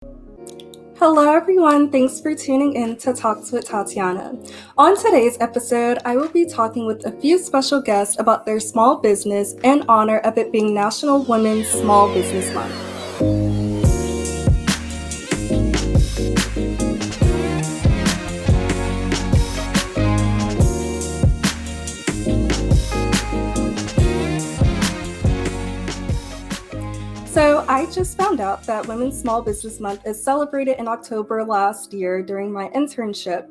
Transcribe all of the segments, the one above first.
Hello everyone, thanks for tuning in to Talks with Tatyana. On today's episode, I will be talking with a few special guests about their small business in honor of it being National Women's Small Business Month. So I just found out that Women's Small Business Month is celebrated in October last year during my internship.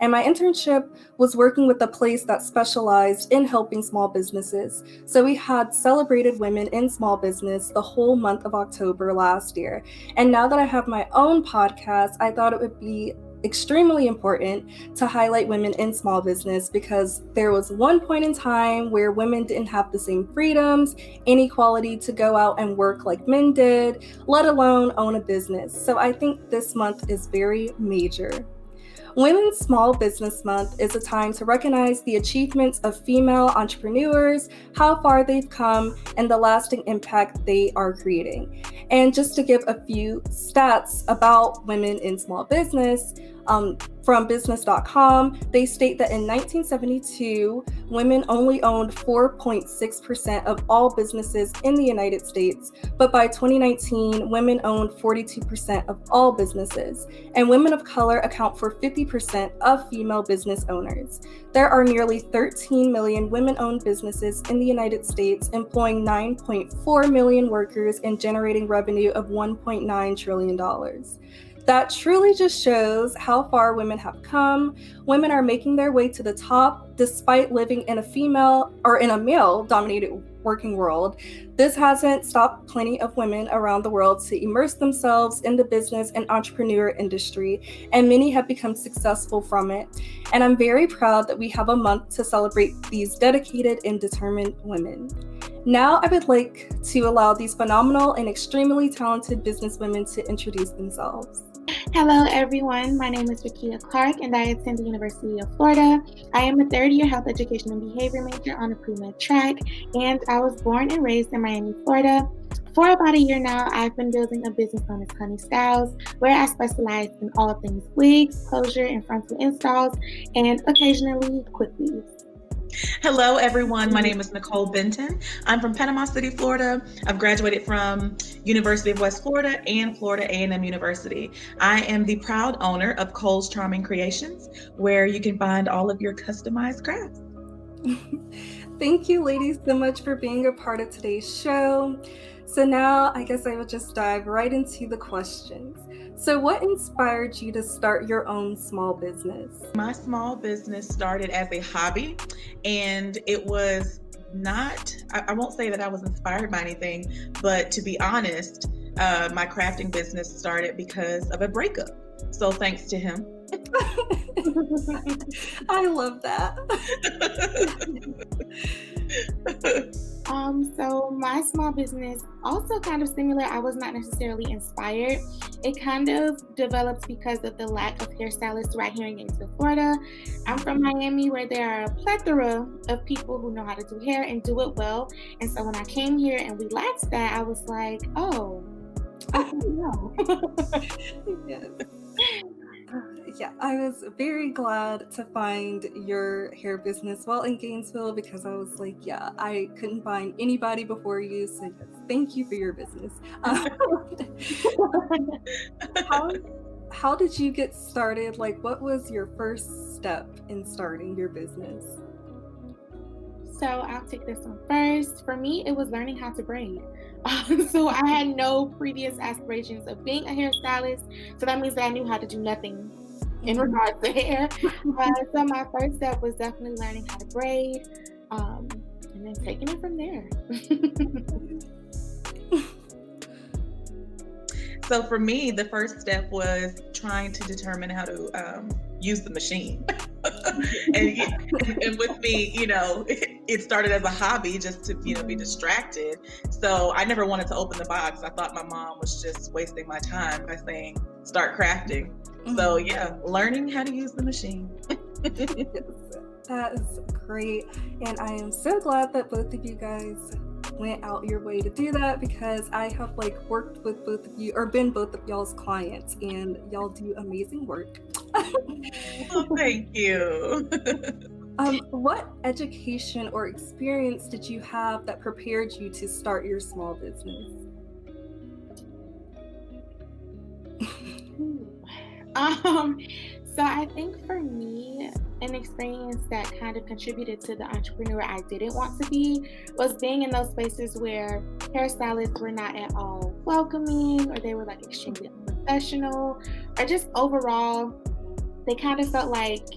And my internship was working with a place that specialized in helping small businesses. So we had celebrated women in small business the whole month of October last year. And now that I have my own podcast, I thought it would be extremely important to highlight women in small business because there was one point in time where women didn't have the same freedoms, inequality to go out and work like men did, let alone own a business. So I think this month is very major. Women's Small Business Month is a time to recognize the achievements of female entrepreneurs, how far they've come, and the lasting impact they are creating. And just to give a few stats about women in small business, from business.com, they state that in 1972, women only owned 4.6% of all businesses in the United States, but by 2019, women owned 42% of all businesses, and women of color account for 50% of female business owners. There are nearly 13 million women-owned businesses in the United States, employing 9.4 million workers and generating revenue of $1.9 trillion. That truly just shows how far women have come. Women are making their way to the top despite living in a male-dominated working world. This hasn't stopped plenty of women around the world to immerse themselves in the business and entrepreneur industry, and many have become successful from it. And I'm very proud that we have a month to celebrate these dedicated and determined women. Now I would like to allow these phenomenal and extremely talented businesswomen to introduce themselves. Hello everyone, my name is Rickia Clark and I attend the University of Florida. I am a third-year health education and behavior major on a pre-med track, and I was born and raised in Miami, Florida. For about a year now, I've been building a business known as Honey Styles, where I specialize in all things wigs, closure, and frontal installs, and occasionally quick weaves. Hello, everyone. My name is Nicole Benton. I'm from Panama City, Florida. I've graduated from University of West Florida and Florida A&M University. I am the proud owner of Cole's Charming Creations, where you can find all of your customized crafts. Thank you, ladies, so much for being a part of today's show. So now I guess I will just dive right into the questions. So what inspired you to start your own small business? My small business started as a hobby, and it was not, I won't say that I was inspired by anything, but to be honest, my crafting business started because of a breakup. So thanks to him. I love that. So my small business also kind of similar. I was not necessarily inspired. It kind of developed because of the lack of hairstylists right here in Gainesville, Florida. I'm from Miami, where there are a plethora of people who know how to do hair and do it well. And so when I came here and we lacked that, I was like, oh, I don't know. Yes. Yeah, I was very glad to find your hair business while in Gainesville because I was like, yeah, I couldn't find anybody before you, so yes, thank you for your business. How did you get started? Like, what was your first step in starting your business? So I'll take this one first. For me, it was learning how to braid. So I had no previous aspirations of being a hairstylist. So that means that I knew how to do nothing in regards to hair. So my first step was definitely learning how to braid, and then taking it from there. So for me, the first step was trying to determine how to use the machine. and with me, it started as a hobby just to, be distracted. So I never wanted to open the box. I thought my mom was just wasting my time by saying, start crafting. Mm-hmm. So yeah, learning how to use the machine. That is great. And I am so glad that both of you guys went out your way to do that, because I have like worked with both of you or been both of y'all's clients, and y'all do amazing work. Oh, thank you. What education or experience did you have that prepared you to start your small business? So I think for me, an experience that kind of contributed to the entrepreneur I didn't want to be was being in those spaces where hairstylists were not at all welcoming, or they were like extremely unprofessional, or just overall, they kind of felt like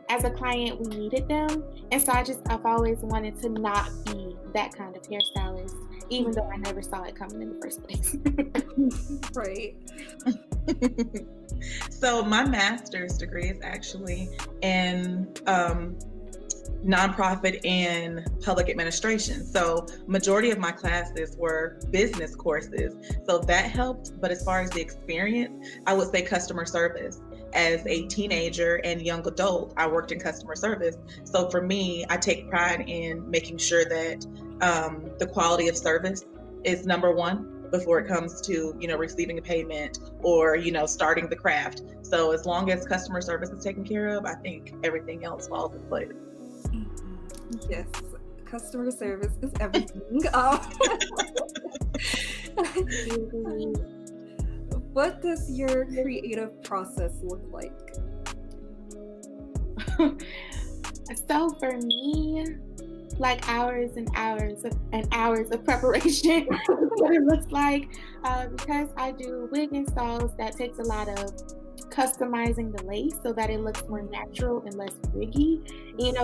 as a client we needed them. And so I've always wanted to not be that kind of hairstylist, even though I never saw it coming in the first place. Right. So my master's degree is actually in nonprofit and public administration. So majority of my classes were business courses. So that helped. But as far as the experience, I would say customer service. As a teenager and young adult, I worked in customer service. So for me, I take pride in making sure that the quality of service is number one before it comes to, receiving a payment or, starting the craft. So as long as customer service is taken care of, I think everything else falls in place. Yes, customer service is everything. What does your creative process look like? So for me, like hours and hours of preparation is what it looks like, because I do wig installs. That takes a lot of customizing the lace so that it looks more natural and less wiggy.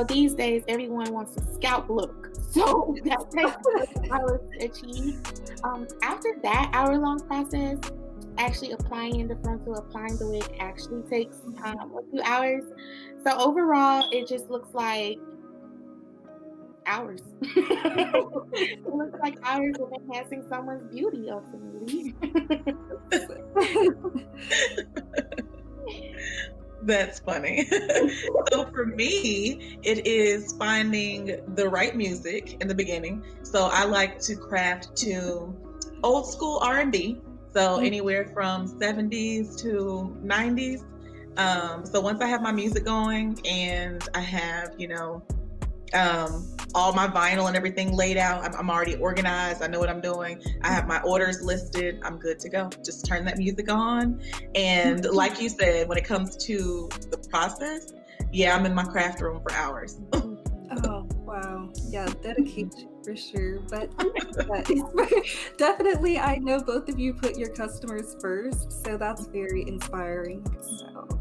These days everyone wants a scalp look, so that takes hours to achieve. After that hour-long process, actually applying the frontal, applying the wig actually takes a few hours. So overall, it just looks like hours. It looks like hours of enhancing someone's beauty, ultimately. That's funny. So for me, it is finding the right music in the beginning. So I like to craft to old school R&B. So anywhere from 70s to 90s. So once I have my music going and I have, all my vinyl and everything laid out, I'm already organized. I know what I'm doing. I have my orders listed. I'm good to go. Just turn that music on. And like you said, when it comes to the process, yeah, I'm in my craft room for hours. Oh, wow. Yeah, dedication for sure. But definitely, I know both of you put your customers first, so that's very inspiring. So,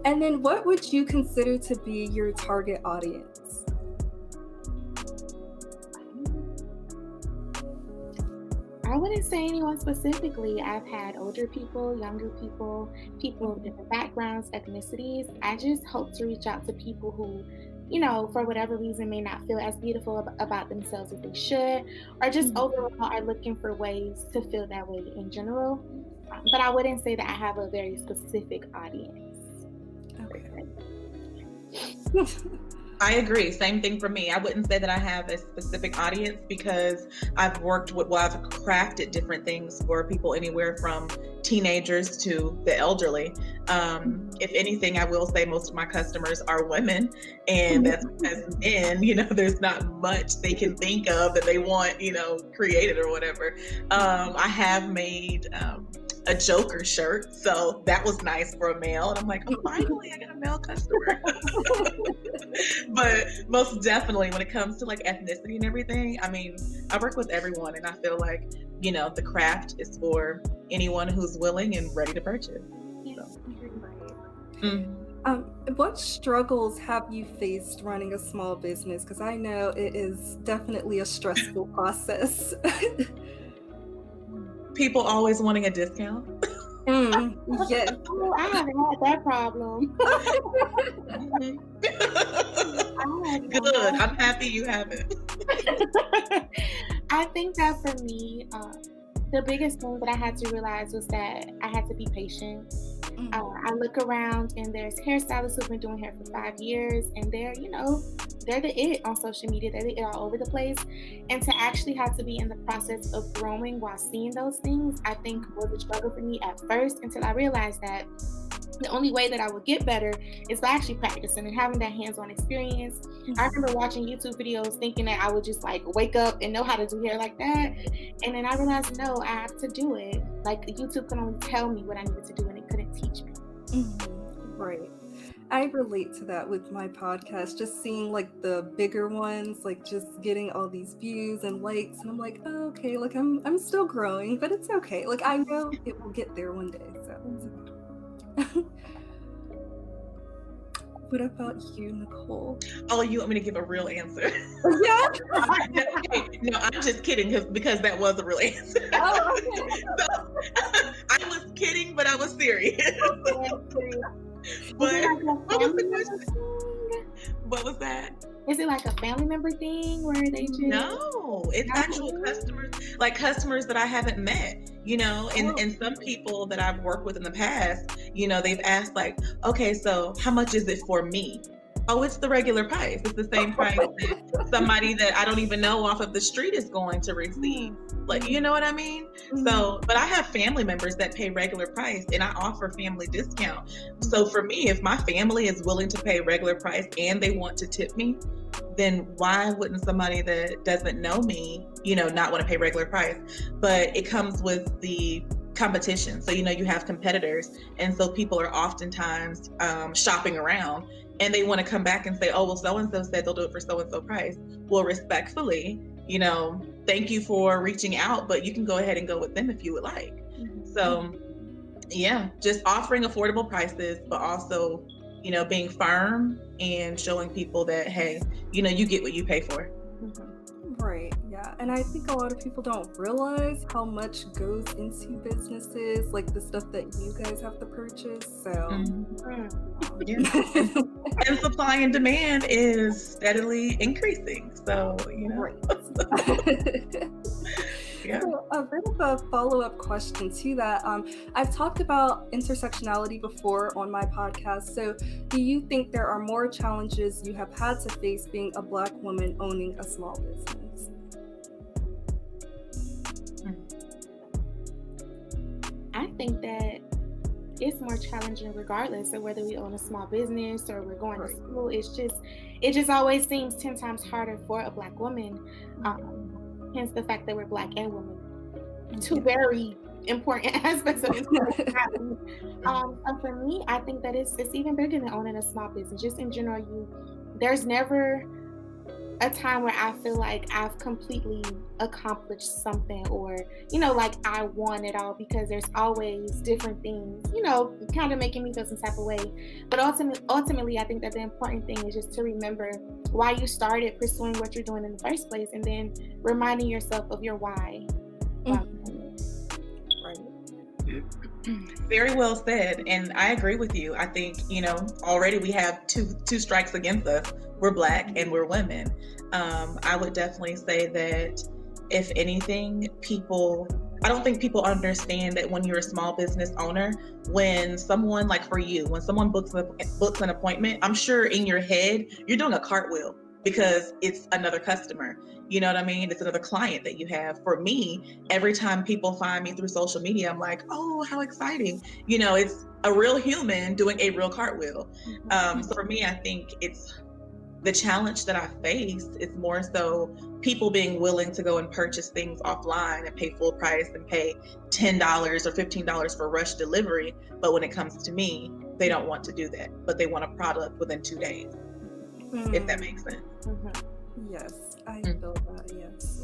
and then what would you consider to be your target audience? I wouldn't say anyone specifically. I've had older people, younger people, people of different backgrounds, ethnicities. I just hope to reach out to people who, for whatever reason may not feel as beautiful about themselves as they should, or just overall are looking for ways to feel that way in general. But I wouldn't say that I have a very specific audience. Okay. I agree. Same thing for me. I wouldn't say that I have a specific audience because I've crafted different things for people anywhere from teenagers to the elderly. If anything, I will say most of my customers are women, and that's because men, there's not much they can think of that they want, created or whatever. I have made a Joker shirt, so that was nice for a male, and I'm like, oh, finally I got a male customer. But most definitely when it comes to like ethnicity and everything, I mean, I work with everyone, and I feel like the craft is for anyone who's willing and ready to purchase. Yes, what struggles have you faced running a small business? Because I know it is definitely a stressful process. People always wanting a discount. Yes. Oh, I haven't had that problem. Good. I'm happy you haven't. I think that for me, The biggest thing that I had to realize was that I had to be patient. I look around and there's hairstylists who've been doing hair for 5 years, and they're the it on social media. They're the it all over the place. And to actually have to be in the process of growing while seeing those things, I think was a struggle for me at first, until I realized that the only way that I would get better is by actually practicing and having that hands-on experience. I remember watching YouTube videos thinking that I would just like wake up and know how to do hair like that. And then I realized, no, I have to do it. Like YouTube could only tell me what I needed to do, and it couldn't teach me. Right. I relate to that with my podcast, just seeing like the bigger ones, like just getting all these views and likes, and I'm like, oh, okay, like I'm still growing, but it's okay. Like I know it will get there one day, so it's okay. What about you, Nicole? Oh, you want me to give a real answer? Yeah. No, I'm just kidding because that was a real answer. Oh, okay. So, I was kidding, but I was serious. But what was the question? What was that? Is it like a family member thing where they just... No, it's actual customers that I haven't met, and some people that I've worked with in the past, they've asked like, okay, so how much is it for me? Oh, it's the regular price. It's the same price that somebody that I don't even know off of the street is going to receive. Like, you know what I mean? So, but I have family members that pay regular price, and I offer family discount. So for me, if my family is willing to pay regular price and they want to tip me, then why wouldn't somebody that doesn't know me, not want to pay regular price? But it comes with the competition. So, you have competitors. And so people are oftentimes shopping around, and they want to come back and say, oh, well, so-and-so said they'll do it for so-and-so price. Well, respectfully, thank you for reaching out, but you can go ahead and go with them if you would like. So yeah, just offering affordable prices, but also, being firm and showing people that, hey, you get what you pay for. Right. Yeah. And I think a lot of people don't realize how much goes into businesses, like the stuff that you guys have to purchase. So yeah. And supply and demand is steadily increasing. So, Right. Yeah. So a bit of a follow-up question to that. I've talked about intersectionality before on my podcast. So do you think there are more challenges you have had to face being a Black woman owning a small business? I think that it's more challenging regardless of whether we own a small business or we're going to school. It just always seems 10 times harder for a Black woman. Hence the fact that we're Black and women. Two very important aspects of intersectionality. And for me, I think that it's even bigger than owning a small business. Just in general, there's never a time where I feel like I've completely accomplished something, or like I won it all, because there's always different things kind of making me feel some type of way. But ultimately I think that the important thing is just to remember why you started pursuing what you're doing in the first place, and then reminding yourself of your why. Very well said, and I agree with you. I think already we have two strikes against us. We're Black and we're women. I would definitely say that if anything, I don't think people understand that when you're a small business owner, when someone, like for you, when someone books an appointment, I'm sure in your head you're doing a cartwheel because it's another customer. You know what I mean? It's another client that you have. For me, every time people find me through social media, I'm like, oh, how exciting. It's a real human doing a real cartwheel. So for me, I think it's the challenge that I face is more so people being willing to go and purchase things offline and pay full price and pay $10 or $15 for rush delivery. But when it comes to me, they don't want to do that, but they want a product within 2 days, if that makes sense. Yes, I feel that, yes.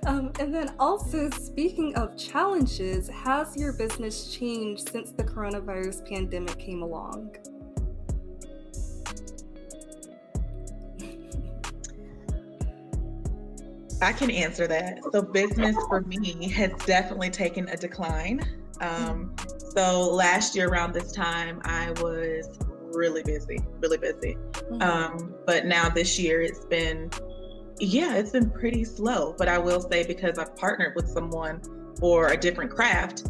And then also, speaking of challenges, has your business changed since the coronavirus pandemic came along? I can answer that. So business for me has definitely taken a decline. So last year around this time, I was really busy. But now this year it's been Yeah, it's been pretty slow, but I will say because I've partnered with someone for a different craft,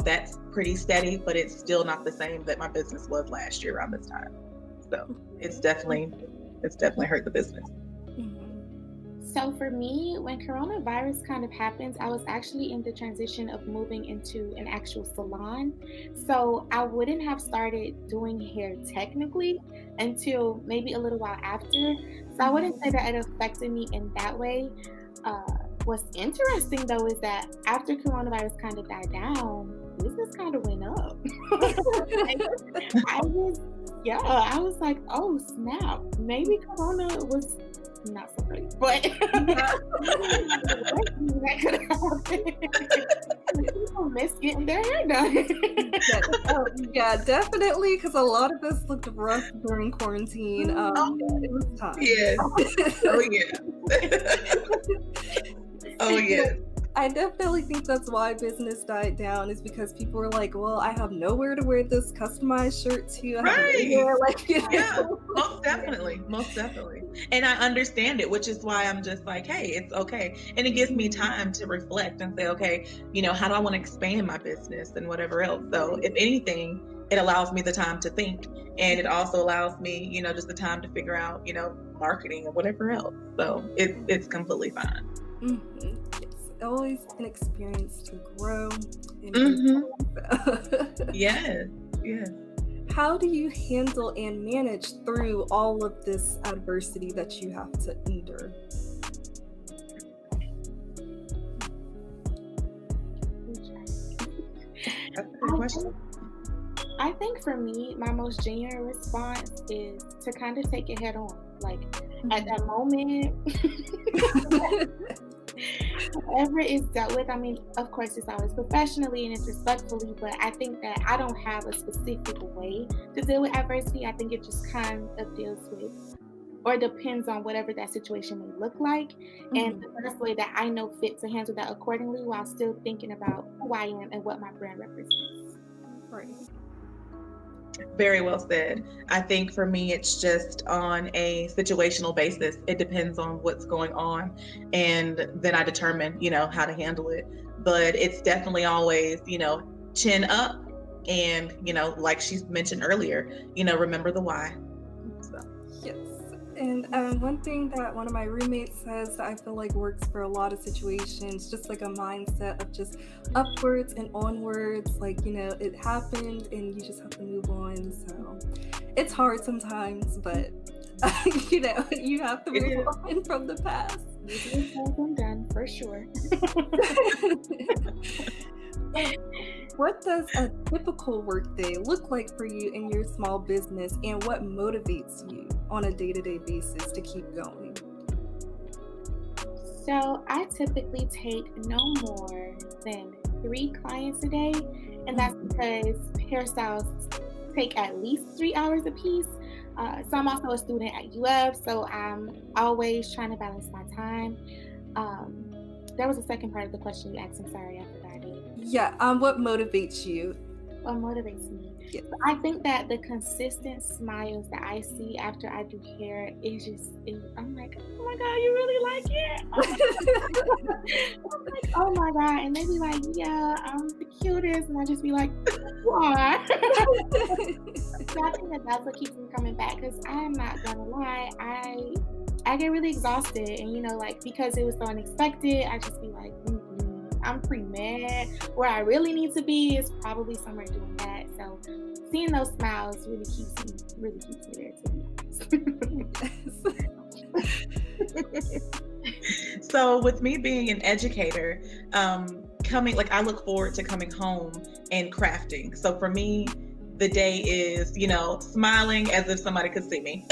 that's pretty steady, but it's still not the same that my business was last year around this time. So it's definitely hurt the business. So for me, when coronavirus kind of happens, I was actually in the transition of moving into an actual salon. So I wouldn't have started doing hair technically until maybe a little while after. So I wouldn't say that it affected me in that way. What's interesting though is that after coronavirus kind of died down, business kind of went up. I was like, oh snap, maybe corona was not so great, but that could happen. People miss getting their hair done. Yeah, definitely, because a lot of us looked rough during quarantine. It was time. Yeah. Oh yeah. I definitely think that's why business died down, is because people were like, well, I have nowhere to wear this customized shirt to. Yeah, most definitely. And I understand it, which is why I'm just like, hey, it's okay. And it gives me time to reflect and say, okay, how do I want to expand my business and whatever else. So if anything, it allows me the time to think, and it also allows me, just the time to figure out, marketing and whatever else. So it's completely fine. It's always an experience to grow. Yes. How do you handle and manage through all of this adversity that you have to endure? That's a good question. I think for me, my most genuine response is to kind of take it head on. Like at that moment, whatever is dealt with, I mean, of course, it's always professionally and it's respectfully, but I think that I don't have a specific way to deal with adversity. I think it just kind of deals with, or depends on whatever that situation may look like, and the best way that I know fit to handle that accordingly while still thinking about who I am and what my brand represents. Right. Very well said. I think for me, it's just on a situational basis. It depends on what's going on, and then I determine, how to handle it. But it's definitely always, chin up, and like she mentioned earlier, remember the why. So. Yes. And one thing that one of my roommates says that I feel like works for a lot of situations, just like a mindset of just upwards and onwards. Like, it happened and you just have to move on. So it's hard sometimes, but you have to move on from the past. I'm done for sure. What does a typical workday look like for you in your small business, and what motivates you on a day-to-day basis to keep going? So I typically take no more than 3 clients a day, and that's because hairstyles take at least 3 hours a piece. So I'm also a student at UF, so I'm always trying to balance my time. There was a second part of the question you asked. I'm sorry, I forgot it. Yeah, what motivates you? What motivates me? Yes. I think that the consistent smiles that I see after I do hair is I'm like, oh my God, you really like it? I'm like, oh my God. And they be like, yeah, I'm the cutest. And I just be like, why? So I think that's what keeps me coming back, because I'm not going to lie. I get really exhausted, and because it was so unexpected, I just be like, I'm pre-med. Where I really need to be is probably somewhere doing that. So seeing those smiles really keeps me there, to be honest. So with me being an educator, I look forward to coming home and crafting. So for me, the day is, smiling as if somebody could see me.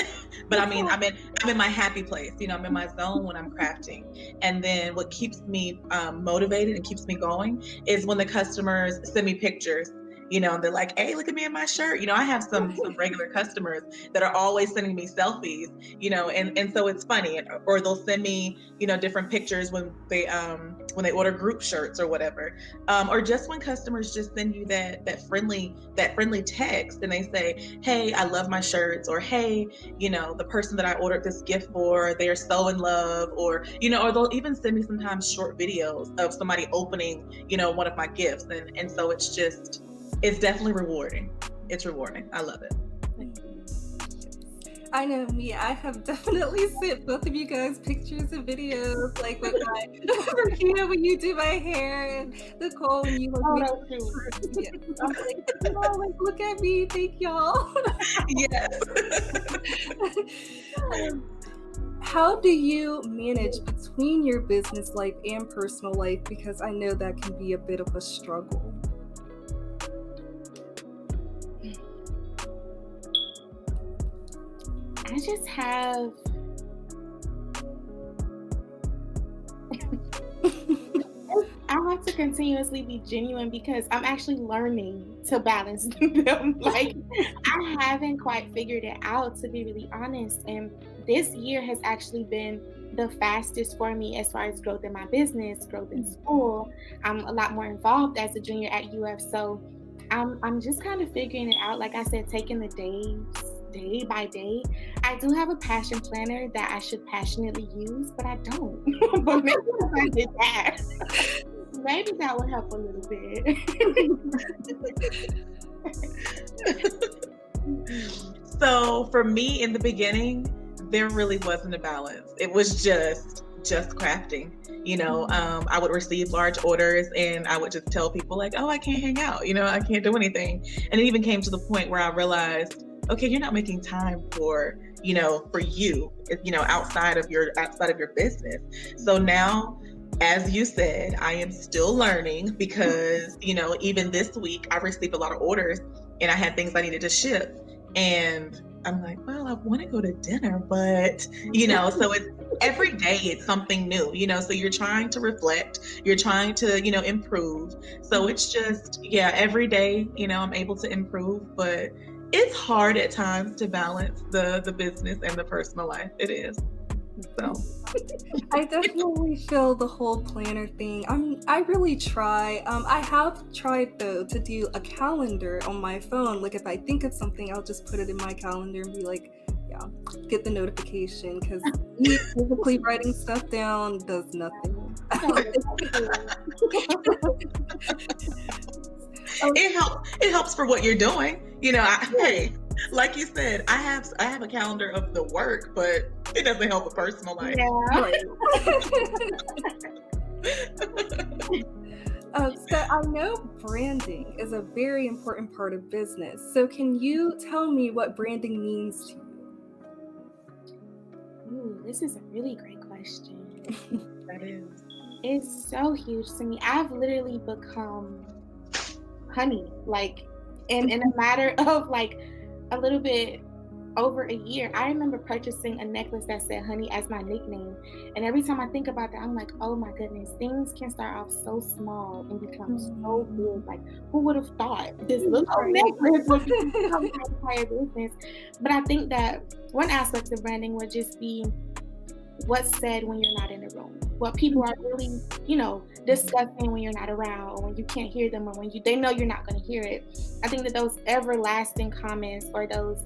But I mean, I'm in my happy place. I'm in my zone when I'm crafting. And then what keeps me motivated and keeps me going is when the customers send me pictures, and they're like, hey, look at me in my shirt. I have some regular customers that are always sending me selfies, and so it's funny. Or they'll send me, different pictures when they order group shirts or whatever. Or just when customers just send you that friendly text and they say, hey, I love my shirts, or hey, the person that I ordered this gift for, they are so in love, or or they'll even send me sometimes short videos of somebody opening, one of my gifts. And so it's definitely rewarding. It's rewarding. I love it. I know me. I have definitely sent both of you guys pictures and videos, like with my Rickia when you do my hair, and Nicole when you I'm like, look at me, thank y'all. Yes. How do you manage between your business life and personal life? Because I know that can be a bit of a struggle. I just have I have to continuously be genuine because I'm actually learning to balance them. Like, I haven't quite figured it out, to be really honest. And this year has actually been the fastest for me as far as growth in my business, growth in school. I'm a lot more involved as a junior at UF. So I'm just kind of figuring it out. Like I said, taking the day by day. I do have a passion planner that I should passionately use, but I don't. But maybe if I did that, maybe that would help a little bit. So for me in the beginning, there really wasn't a balance. It was just crafting. I would receive large orders and I would just tell people like, oh, I can't hang out, I can't do anything. And it even came to the point where I realized, okay, you're not making time for you, outside of your business. So now, as you said, I am still learning because, even this week I received a lot of orders and I had things I needed to ship. And I'm like, well, I want to go to dinner, but, so it's every day it's something new, so you're trying to reflect, you're trying to, improve. So it's just, every day, I'm able to improve, but it's hard at times to balance the business and the personal life. It is. So I definitely feel the whole planner thing. I really try. I have tried though to do a calendar on my phone. Like if I think of something, I'll just put it in my calendar and be like, get the notification, because me physically writing stuff down does nothing. It helps for what you're doing. Hey, like you said, I have a calendar of the work, but it doesn't help a personal life. So I know branding is a very important part of business. So can you tell me what branding means to you? Ooh, this is a really great question. That is. It's so huge to me. I've literally become honey, like in a matter of like a little bit over a year. I remember purchasing a necklace that said honey as my nickname. And every time I think about that, I'm like, oh my goodness, things can start off so small and become so big. Like, who would have thought this little necklace would become my entire business? But I think that one aspect of branding would just be what's said when you're not in the room. What people are really, discussing when you're not around, or when you can't hear them, or when they know you're not going to hear it. I think that those everlasting comments, or those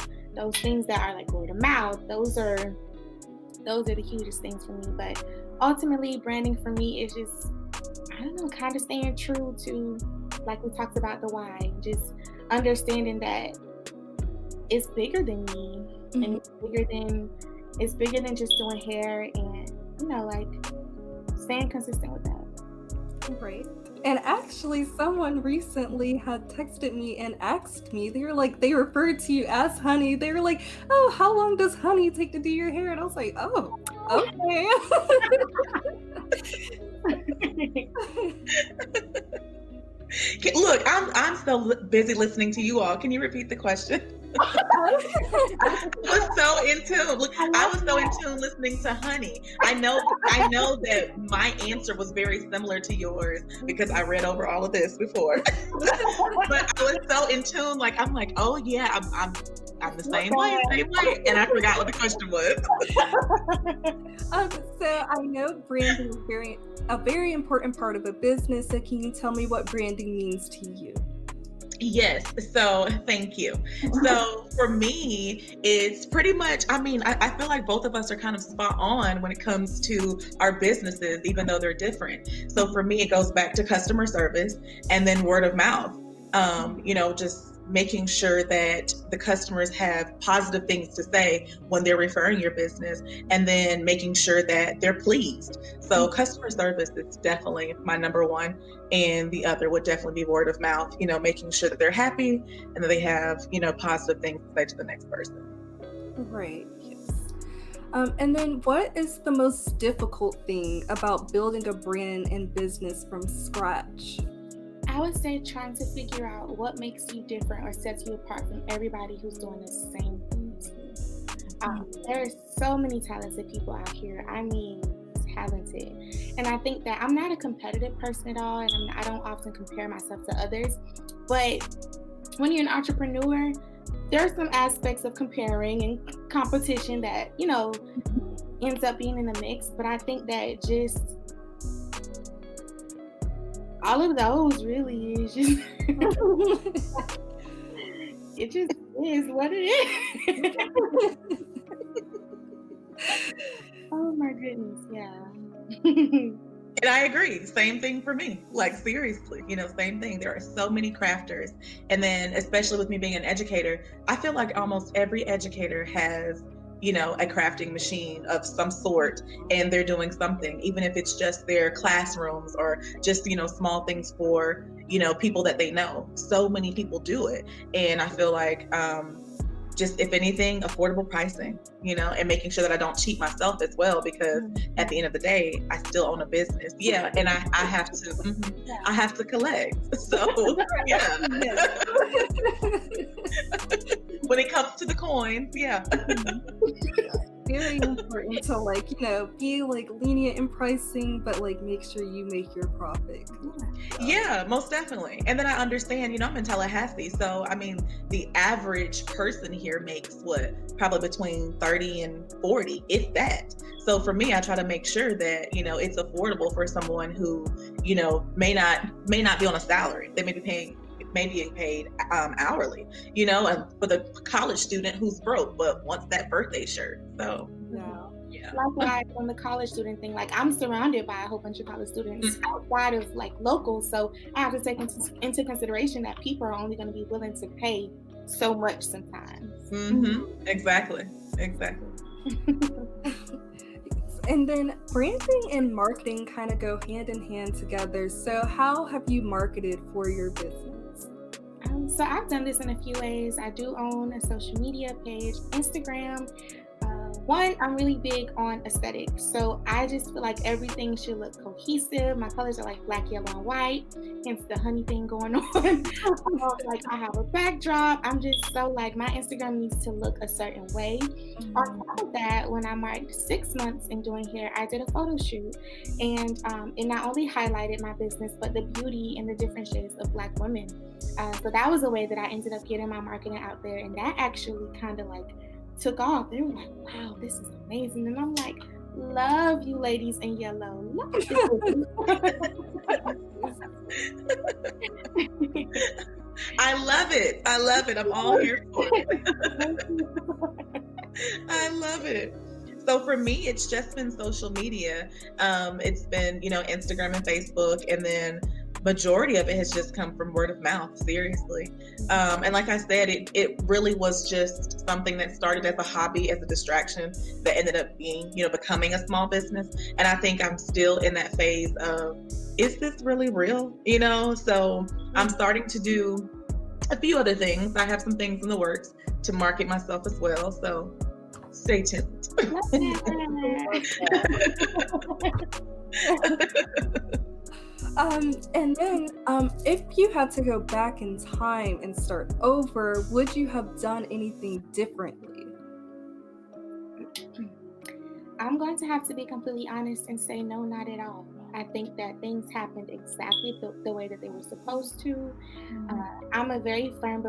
things that are like word of mouth, those are the hugest things for me. But ultimately, branding for me is just, I don't know, kind of staying true to, like we talked about, the why. Just understanding that it's bigger than me, and it's bigger than just doing hair, and like staying consistent with that. Right. And actually, someone recently had texted me and asked me, they referred to you as honey. They were like, oh, how long does honey take to do your hair? And I was like, oh, okay. Look, I'm so busy listening to you all. Can you repeat the question? I was so in tune. Look, I was so in tune listening to honey. I know that my answer was very similar to yours because I read over all of this before. But I was so in tune, like I'm like, oh yeah, I'm the same way, and I forgot what the question was. So I know branding is a very important part of a business. So can you tell me what branding means to you? Yes. So thank you. So for me, it's pretty much, I feel like both of us are kind of spot on when it comes to our businesses, even though they're different. So for me, it goes back to customer service and then word of mouth. Just making sure that the customers have positive things to say when they're referring your business, and then making sure that they're pleased. So customer service is definitely my number one. And the other would definitely be word of mouth, making sure that they're happy and that they have, positive things to say to the next person. Right. Yes. And then what is the most difficult thing about building a brand and business from scratch? I would say trying to figure out what makes you different or sets you apart from everybody who's doing the same thing as you. There are so many talented people out here. Talented. And I think that I'm not a competitive person at all, and I don't often compare myself to others. But when you're an entrepreneur, there are some aspects of comparing and competition that, ends up being in the mix. But I think that just all of those really is just it just is what it is. Oh my goodness, yeah. And I agree. Same thing for me. Like seriously, same thing. There are so many crafters. And then especially with me being an educator, I feel like almost every educator has, a crafting machine of some sort, and they're doing something, even if it's just their classrooms or just, small things for, people that they know. So many people do it. And I feel like, just if anything, affordable pricing, and making sure that I don't cheat myself as well, because at the end of the day, I still own a business. Yeah. And I have to collect. So yeah. When it comes to the coins, yeah. Very important to be lenient in pricing, but make sure you make your profit. Yeah, most definitely. And then I understand, I'm in Tallahassee, so the average person here makes probably between 30 and 40, if that. So for me, I try to make sure that it's affordable for someone who may not be on a salary. They may be being paid hourly, and for the college student who's broke but wants that birthday shirt. So yeah. Likewise, on the college student thing, I'm surrounded by a whole bunch of college students outside of local, so I have to take into consideration that people are only going to be willing to pay so much sometimes. Exactly. And then branding and marketing kind of go hand in hand together. So how have you marketed for your business? So I've done this in a few ways. I do own a social media page, Instagram. One, I'm really big on aesthetics. So I just feel like everything should look cohesive. My colors are black, yellow, and white, hence the honey thing going on. I have a backdrop. I'm just so my Instagram needs to look a certain way. On top of that, when I marked 6 months in doing hair, I did a photo shoot. And it not only highlighted my business, but the beauty and the different shades of Black women. So that was a way that I ended up getting my marketing out there. And that actually kind of took off. They were like, wow, this is amazing. And I'm like, love you ladies in yellow. Love you. I love it. I'm all here for it. I love it. So for me, it's just been social media. It's been, Instagram and Facebook, and then majority of it has just come from word of mouth, seriously. And like I said, it really was just something that started as a hobby, as a distraction, that ended up being, becoming a small business. And I think I'm still in that phase of, is this really real? So I'm starting to do a few other things. I have some things in the works to market myself as well. So stay tuned. And then if you had to go back in time and start over, would you have done anything differently? I'm going to have to be completely honest and say no, not at all. I think that things happened exactly the way that they were supposed to. I'm I'm a very firm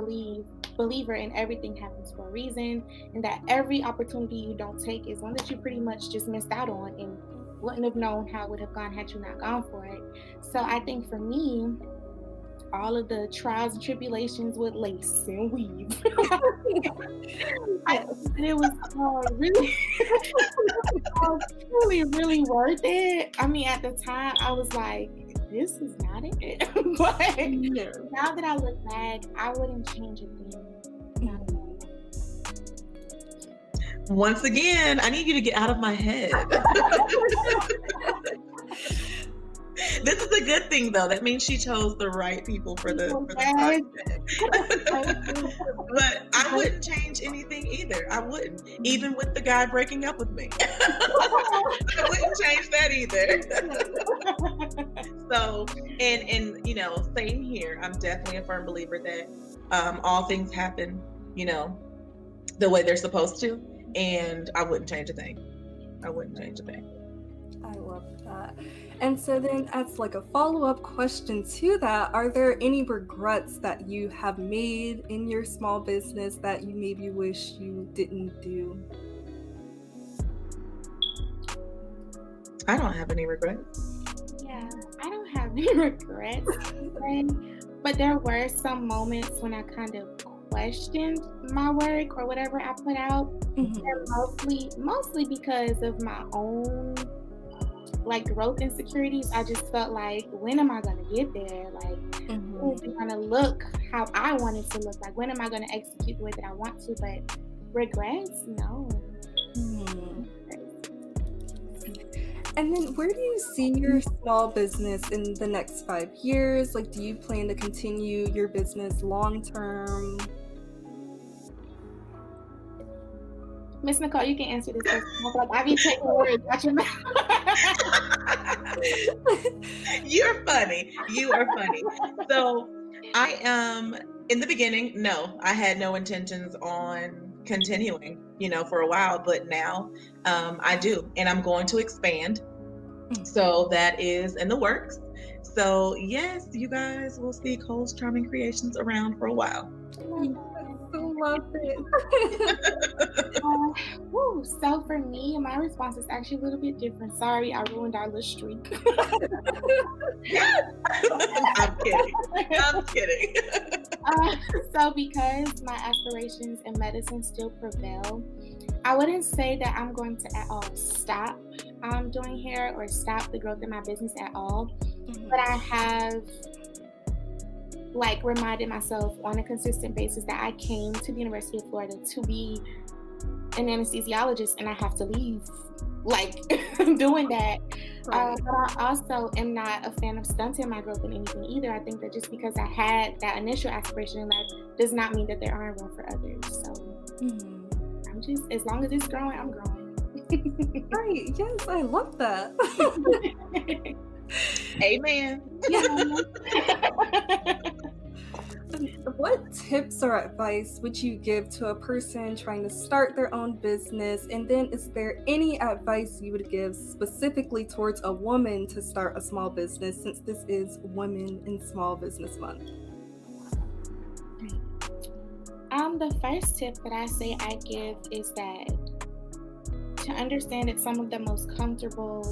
believer in everything happens for a reason, and that every opportunity you don't take is one that you pretty much just missed out on and wouldn't have known how it would have gone had you not gone for it. So I think for me, all of the trials and tribulations with lace and weave, it was really, really, really worth it. I mean, at the time, I was like, this is not it. But now that I look back, I wouldn't change a thing. Not at all. Once again, I need you to get out of my head. This is a good thing, though. That means she chose the right people for the project. But I wouldn't change anything either. I wouldn't. Even with the guy breaking up with me. I wouldn't change that either. So, and you know, same here. I'm definitely a firm believer that all things happen, you know, the way they're supposed to. And I wouldn't change a thing. I wouldn't change a thing. I love that. And so then, as like a follow-up question to that, are there any regrets that you have made in your small business that you maybe wish you didn't do? I don't have any regrets. Yeah, I don't have any regrets. But there were some moments when I kind of questioned my work or whatever I put out. And mostly because of my own like growth insecurities. I just felt like, when am I going to get there? Like, when is it going to look how I want it to look? Like, when am I going to execute the way that I want to? But regrets, no. And then where do you see your small business in the next 5 years? Like, do you plan to continue your business long term? Miss Nicole, you can answer this question. Like, I be taking words out your mouth. You're funny. You are funny. So I in the beginning, no, I had no intentions on continuing, you know, for a while, but now I do, and I'm going to expand. So that is in the works. So yes, you guys will see Cole's Charming Creations around for a while. I love it. So for me, my response is actually a little bit different. Sorry, I ruined our little streak. I'm kidding. So because my aspirations in medicine still prevail, I wouldn't say that I'm going to at all stop doing hair or stop the growth in my business at all. But I have like reminded myself on a consistent basis that I came to the University of Florida to be an anesthesiologist, and I have to leave like doing that. Right. But I also am not a fan of stunting my growth in anything either. I think that just because I had that initial aspiration in life does not mean that there aren't room for others. So I'm just, as long as it's growing, I'm growing. Right. Yes, I love that. Amen. What tips or advice would you give to a person trying to start their own business? And then is there any advice you would give specifically towards a woman to start a small business, since this is Women in Small Business Month? The first tip that I say I give is that to understand that some of the most comfortable,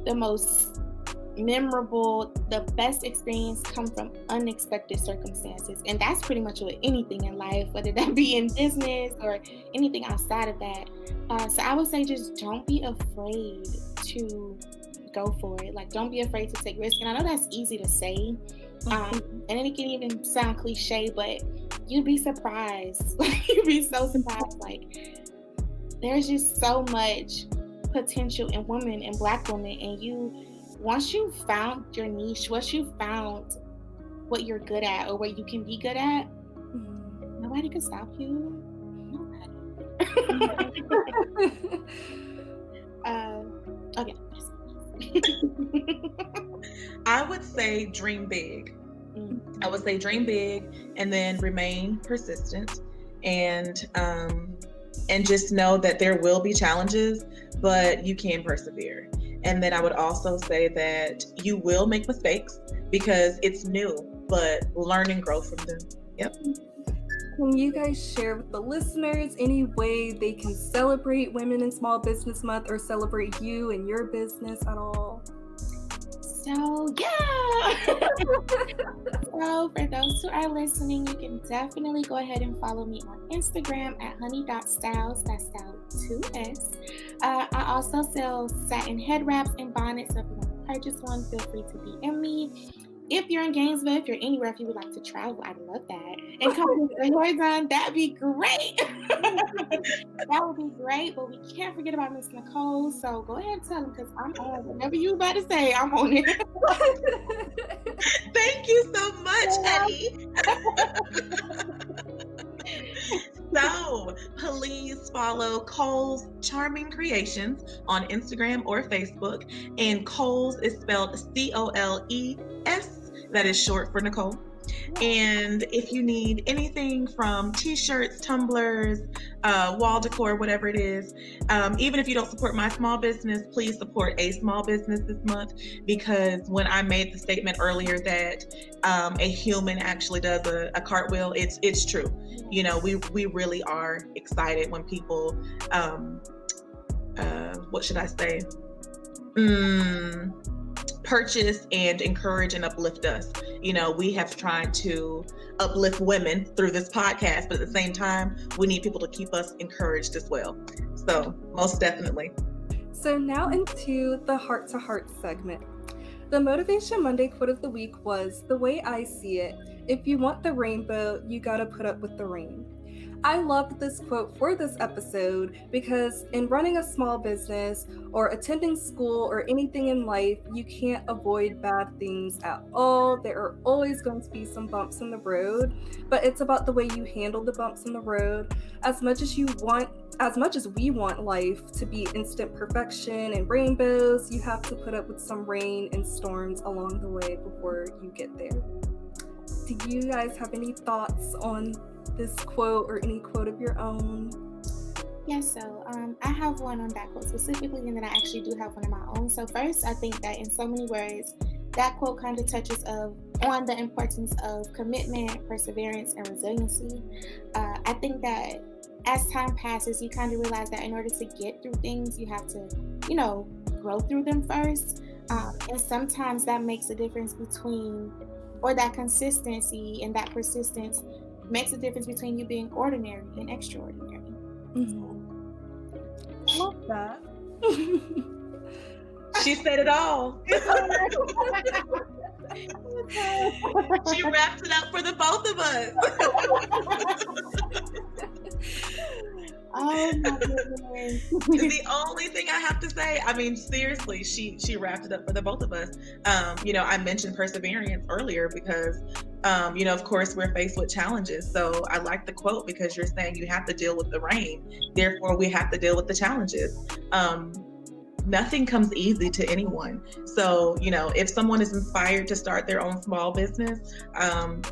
the most memorable, the best experience come from unexpected circumstances. And that's pretty much with anything in life, whether that be in business or anything outside of that. So I would say just don't be afraid to go for it. Like, don't be afraid to take risks. And I know that's easy to say. And then it can even sound cliche, but you'd be surprised. You'd be so surprised. Like, there's just so much potential in women and Black women, and once you found your niche, once you found what you're good at or what you can be good at, nobody can stop you. Nobody. Okay. I would say dream big. I would say dream big, and then remain persistent, and just know that there will be challenges, but you can persevere. And then I would also say that you will make mistakes because it's new. but learn and grow from them. Yep. Can you guys share with the listeners any way they can celebrate Women in Small Business Month or celebrate you and your business at all? So, yeah. So, for those who are listening, you can definitely go ahead and follow me on Instagram at honey.styles. That's style with 2 S. I also sell satin head wraps and bonnets. So, if you want to purchase one, feel free to DM me. If you're in Gainesville, if you're anywhere, if you would like to travel, I'd love that. And come get your hair done, that'd be great. That would be great, but we can't forget about Miss Nicole. So go ahead and tell them, because I'm on whatever you about to say, I'm on it. Thank you so much, Eddie. So please follow Cole's Charming Creations on Instagram or Facebook. And Cole's is spelled Coles. That is short for Nicole. And if you need anything from t-shirts, tumblers, wall decor, whatever it is, even if you don't support my small business, please support a small business this month, because when I made the statement earlier that a human actually does a cartwheel, it's true. You know, we really are excited when people, what should I say? Purchase and encourage and uplift us. You know, we have tried to uplift women through this podcast, but at the same time, we need people to keep us encouraged as well. So most definitely. So now into the Heart to Heart segment. The Motivation Monday quote of the week was, "The way I see it, if you want the rainbow, you gotta put up with the rain." I loved this quote for this episode because in running a small business or attending school or anything in life, you can't avoid bad things at all. There are always going to be some bumps in the road, but it's about the way you handle the bumps in the road. As much as we want life to be instant perfection and rainbows, you have to put up with some rain and storms along the way before you get there. Do you guys have any thoughts on this quote or any quote of your own? Yeah, so I have one on that quote specifically, and then I actually do have one of my own. So first, I think that in so many words, that quote kind of touches on the importance of commitment, perseverance, and resiliency. I think that as time passes, you kind of realize that in order to get through things, you have to, grow through them first. And sometimes that makes a difference between, or that consistency and that persistence makes a difference between you being ordinary and extraordinary. Love that. She said it all. She wrapped it up for the both of us. Oh my goodness. The only thing I have to say, I mean, seriously, she wrapped it up for the both of us. I mentioned perseverance earlier because, of course, we're faced with challenges. So I like the quote because you're saying you have to deal with the rain. Therefore, we have to deal with the challenges. Nothing comes easy to anyone. So, if someone is inspired to start their own small business,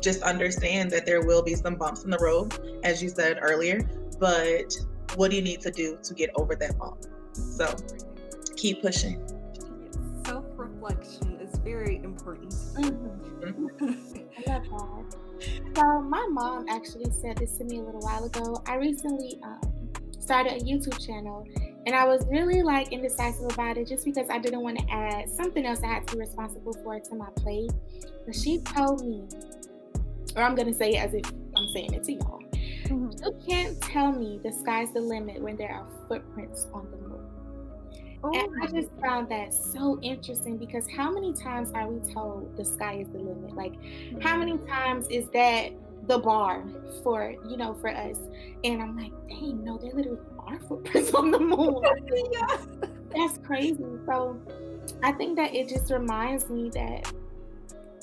just understand that there will be some bumps in the road, as you said earlier. But what do you need to do to get over that bump? So keep pushing. Self-reflection is very important. I love that. So my mom actually said this to me a little while ago. I recently started a YouTube channel, and I was really indecisive about it just because I didn't want to add something else I had to be responsible for to my plate. But she told me, or I'm going to say it as if I'm saying it to y'all. You can't tell me the sky's the limit when there are footprints on the moon. And I just found that so interesting because how many times are we told the sky is the limit? How many times is that the bar for us? And I'm like, dang, no, there literally are footprints on the moon. Yes. That's crazy. So I think that it just reminds me that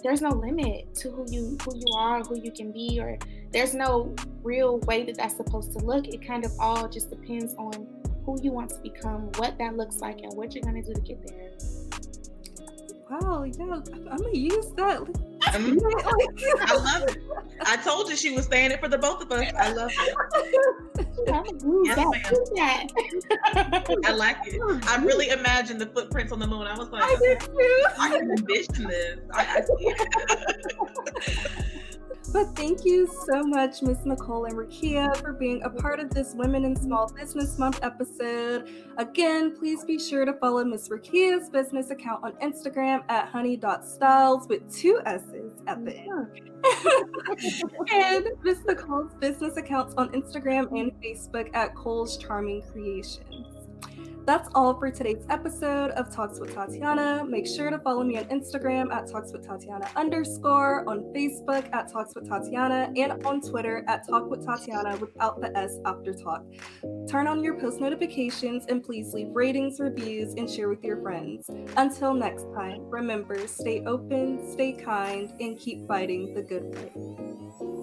there's no limit to who you are, who you can be, or there's no real way that that's supposed to look. It kind of all just depends on who you want to become, what that looks like, and what you're going to do to get there. Wow, yeah, I'm going to use that. I love it. I told you she was saying it for the both of us. I love it. Yes, I like it. I really imagined the footprints on the moon. I was like, I did too. I can envision this. I see it. But thank you so much, Miss Nicole and Rickia, for being a part of this Women in Small Business Month episode. Again, please be sure to follow Miss Rickia's business account on Instagram at honey.styles with 2 S's at the end. And Miss Nicole's business accounts on Instagram and Facebook at Cole's Charming Creations. That's all for today's episode of Talks with Tatyana. Make sure to follow me on Instagram at TalksWithTatyana_, on Facebook at Talks with Tatyana, and on Twitter at Talk with Tatyana without the S after talk. Turn on your post notifications and please leave ratings, reviews, and share with your friends. Until next time, remember, stay open, stay kind, and keep fighting the good fight.